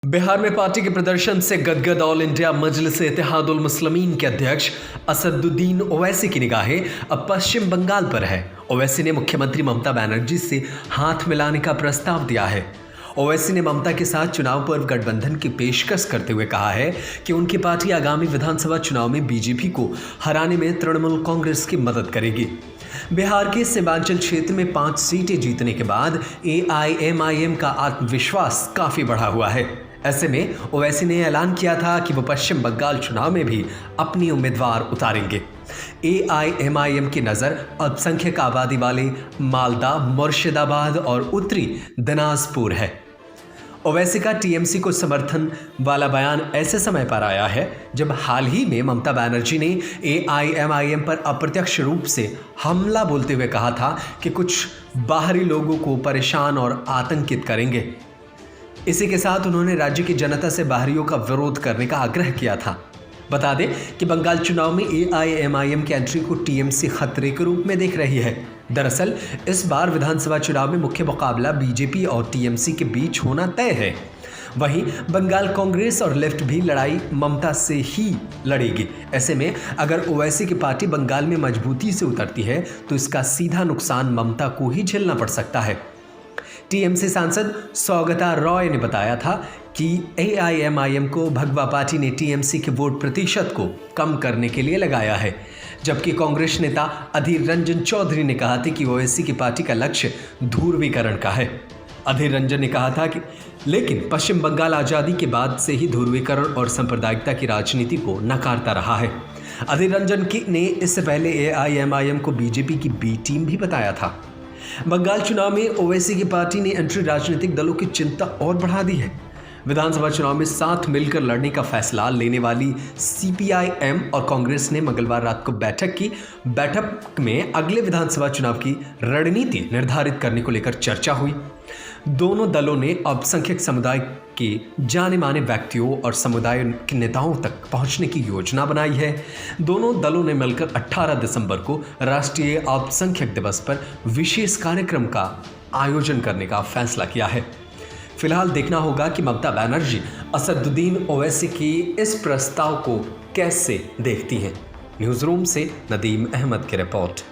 बिहार में पार्टी के प्रदर्शन से गदगद ऑल इंडिया मजलिस इत्तेहादुल मुस्लिमीन के अध्यक्ष असदुद्दीन ओवैसी की निगाहें अब पश्चिम बंगाल पर है। ओवैसी ने मुख्यमंत्री ममता बनर्जी से हाथ मिलाने का प्रस्ताव दिया है। ओवैसी ने ममता के साथ चुनाव पूर्व गठबंधन की पेशकश करते हुए कहा है कि उनकी पार्टी आगामी विधानसभा चुनाव में बीजेपी को हराने में तृणमूल कांग्रेस की मदद करेगी। बिहार के सीमांचल क्षेत्र में 5 सीटें जीतने के बाद AIMIM का आत्मविश्वास काफी बढ़ा हुआ है। ऐसे में ओवैसी ने ऐलान किया था कि वो पश्चिम बंगाल चुनाव में भी अपनी उम्मीदवार उतारेंगे। AIMIM की नज़र अल्पसंख्यक आबादी वाले मालदा, मुर्शिदाबाद और उत्तरी दिनाजपुर है। ओवैसी का TMC को समर्थन वाला बयान ऐसे समय पर आया है जब हाल ही में ममता बनर्जी ने AIMIM पर अप्रत्यक्ष रूप से हमला बोलते हुए कहा था कि कुछ बाहरी लोगों को परेशान और आतंकित करेंगे। इसी के साथ उन्होंने राज्य की जनता से बाहरियों का विरोध करने का आग्रह किया था। बता दें कि बंगाल चुनाव में AIMIM की एंट्री को TMC खतरे के रूप में देख रही है। दरअसल इस बार विधानसभा चुनाव में मुख्य मुकाबला बीजेपी और TMC के बीच होना तय है। वहीं बंगाल कांग्रेस और लेफ्ट भी लड़ाई ममता से ही लड़ेगी। ऐसे में अगर ओवैसी की पार्टी बंगाल में मजबूती से उतरती है तो इसका सीधा नुकसान ममता को ही झेलना पड़ सकता है। TMC सांसद सौगता रॉय ने बताया था कि AIMIM को भगवा पार्टी ने TMC के वोट प्रतिशत को कम करने के लिए लगाया है, जबकि कांग्रेस नेता अधीर रंजन चौधरी ने कहा था कि ओवैसी की पार्टी का लक्ष्य ध्रुवीकरण का है। अधीर रंजन ने कहा था कि लेकिन पश्चिम बंगाल आज़ादी के बाद से ही ध्रुवीकरण और सांप्रदायिकता की राजनीति को नकारता रहा है। अधीर रंजन ने इससे पहले AIMIM को बीजेपी की बी टीम भी बताया था। बंगाल चुनाव में ओवैसी की पार्टी ने एंट्री राजनीतिक दलों की चिंता और बढ़ा दी है। विधानसभा चुनाव में साथ मिलकर लड़ने का फैसला लेने वाली CPIM और कांग्रेस ने मंगलवार रात को बैठक की। बैठक में अगले विधानसभा चुनाव की रणनीति निर्धारित करने को लेकर चर्चा हुई। दोनों दलों ने अल्पसंख्यक समुदाय के जाने माने व्यक्तियों और समुदाय के नेताओं तक पहुंचने की योजना बनाई है। दोनों दलों ने मिलकर 18 दिसंबर को राष्ट्रीय अल्पसंख्यक दिवस पर विशेष कार्यक्रम का आयोजन करने का फैसला किया है। फिलहाल देखना होगा कि ममता बनर्जी असदुद्दीन ओवैसी की इस प्रस्ताव को कैसे देखती हैं। न्यूज़ रूम से नदीम अहमद की रिपोर्ट।